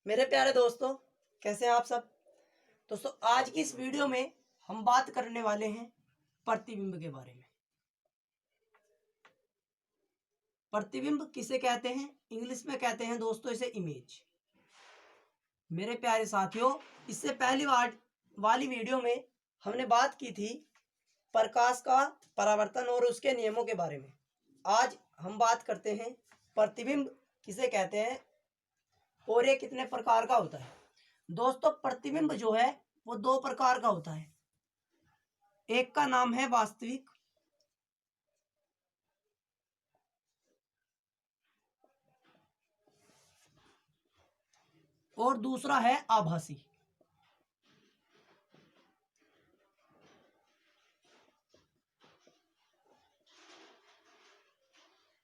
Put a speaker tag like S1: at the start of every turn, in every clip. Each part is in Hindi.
S1: मेरे प्यारे दोस्तों, कैसे हैं आप सब। दोस्तों, आज की इस वीडियो में हम बात करने वाले हैं प्रतिबिंब के बारे में। प्रतिबिंब किसे कहते हैं? इंग्लिश में कहते हैं दोस्तों इसे इमेज। मेरे प्यारे साथियों, इससे पहली वाली वीडियो में हमने बात की थी प्रकाश का परावर्तन और उसके नियमों के बारे में। आज हम बात करते हैं प्रतिबिंब किसे कहते हैं और ये कितने प्रकार का होता है। दोस्तों, प्रतिबिंब जो है वो दो प्रकार का होता है। एक का नाम है वास्तविक और दूसरा है आभासी।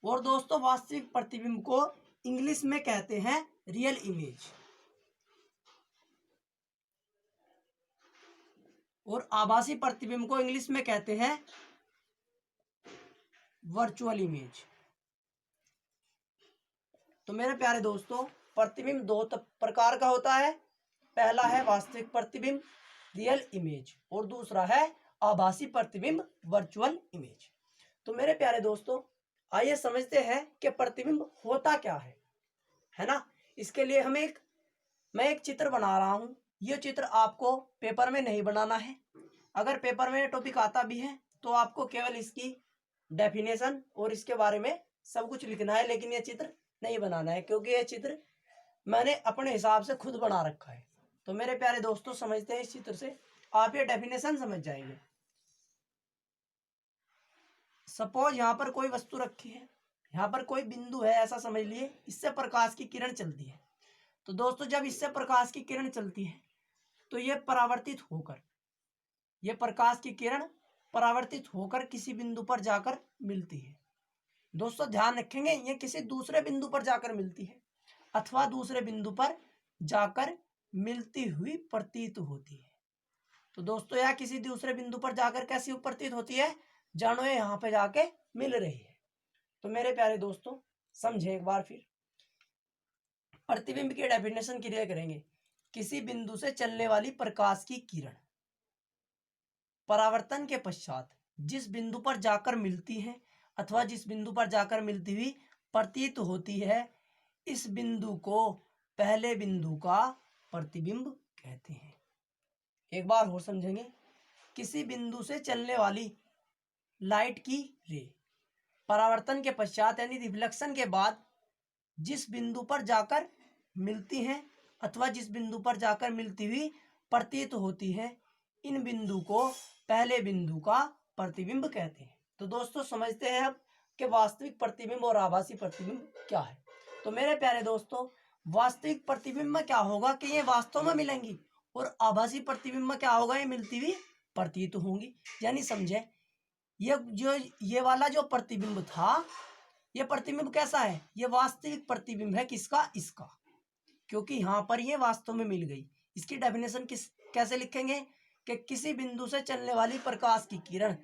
S1: और दोस्तों, वास्तविक प्रतिबिंब को इंग्लिश में कहते हैं रियल इमेज और आभासी प्रतिबिंब को इंग्लिश में कहते हैं वर्चुअल इमेज। तो मेरे प्यारे दोस्तों, प्रतिबिंब दो प्रकार का होता है। पहला है वास्तविक प्रतिबिंब रियल इमेज और दूसरा है आभासी प्रतिबिंब वर्चुअल इमेज। तो मेरे प्यारे दोस्तों, आइए समझते हैं कि प्रतिबिंब होता क्या है ना। इसके लिए मैं एक चित्र बना रहा हूं। यह चित्र आपको पेपर में नहीं बनाना है। अगर पेपर में टॉपिक आता भी है तो आपको केवल इसकी डेफिनेशन और इसके बारे में सब कुछ लिखना है, लेकिन यह चित्र नहीं बनाना है, क्योंकि यह चित्र मैंने अपने हिसाब से खुद बना रखा है। तो मेरे प्यारे दोस्तों, समझते हैं इस चित्र से आप ये डेफिनेशन समझ जाएंगे। सपोज यहाँ पर कोई वस्तु रखी है, यहाँ पर कोई बिंदु है, ऐसा समझ लिए। इससे प्रकाश की किरण चलती है। तो दोस्तों, जब इससे प्रकाश की किरण चलती है तो ये प्रकाश की किरण परावर्तित होकर किसी बिंदु पर जाकर मिलती है। दोस्तों ध्यान रखेंगे, ये किसी दूसरे बिंदु पर जाकर मिलती है अथवा दूसरे बिंदु पर जाकर मिलती हुई प्रतीत होती है। तो दोस्तों, यह किसी दूसरे बिंदु पर जाकर कैसी प्रतीत होती है? जानो ये यहाँ पे जाके मिल रही है। तो मेरे प्यारे दोस्तों, समझे एक बार फिर। प्रतिबिंब की डेफिनेशन क्लियर करेंगे। किसी बिंदु से चलने वाली प्रकाश की किरण परावर्तन के पश्चात जिस बिंदु पर जाकर मिलती है अथवा जिस बिंदु पर जाकर मिलती हुई प्रतीत होती है, इस बिंदु को पहले बिंदु का प्रतिबिंब कहते हैं। एक बार और समझेंगे। किसी बिंदु से चलने वाली लाइट की रे परावर्तन के पश्चात यानी रिफ्लेक्शन के बाद जिस बिंदु पर जाकर मिलती हैं अथवा जिस बिंदु पर जाकर मिलती हुई प्रतीत होती है, इन बिंदु को पहले बिंदु का प्रतिबिंब कहते हैं। तो दोस्तों, समझते हैं अब कि वास्तविक प्रतिबिंब और आभासी प्रतिबिंब क्या है। तो मेरे प्यारे दोस्तों, वास्तविक प्रतिबिंब में क्या होगा कि ये वास्तव में मिलेंगी और आभासी प्रतिबिंब में क्या होगा, ये मिलती हुई प्रतीत होंगी। यानी समझे, ये वाला जो प्रतिबिंब था, ये प्रतिबिंब कैसा है? ये वास्तविक प्रतिबिंब है। किसका? इसका, क्योंकि यहां पर ये वास्तव में मिल गई। इसकी डेफिनेशन कैसे लिखेंगे कि किसी बिंदु से चलने वाली प्रकाश की किरण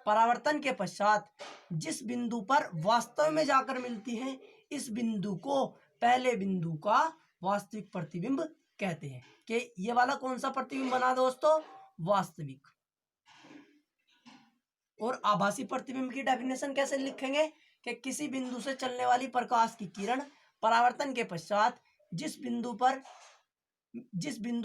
S1: परावर्तन के पश्चात जिस बिंदु पर वास्तव में जाकर मिलती है, इस बिंदु को पहले बिंदु का वास्तविक प्रतिबिंब कहते हैं। कि ये वाला कौन सा प्रतिबिंब बना दोस्तों? वास्तविक। और आभासी प्रतिबिंब की डेफिनेशन कैसे लिखेंगे कि किसी बिंदु से चलने वाली प्रकाश की किरण परावर्तन के पश्चात जिस बिंदु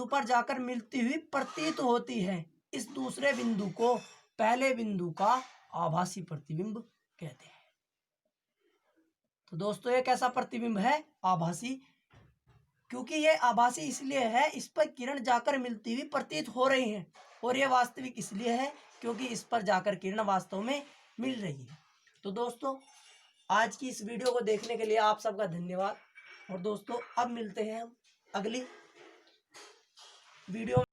S1: पर जाकर मिलती हुई प्रतीत होती है, इस दूसरे बिंदु को पहले बिंदु का आभासी प्रतिबिंब कहते हैं। तो दोस्तों, ये कैसा प्रतिबिंब है? आभासी। क्योंकि ये आभासी इसलिए है, इस पर किरण जाकर मिलती हुई प्रतीत हो रही है, और ये वास्तविक इसलिए है क्योंकि इस पर जाकर किरण वास्तव में मिल रही है। तो दोस्तों, आज की इस वीडियो को देखने के लिए आप सबका धन्यवाद। और दोस्तों, अब मिलते हैं हम अगली वीडियो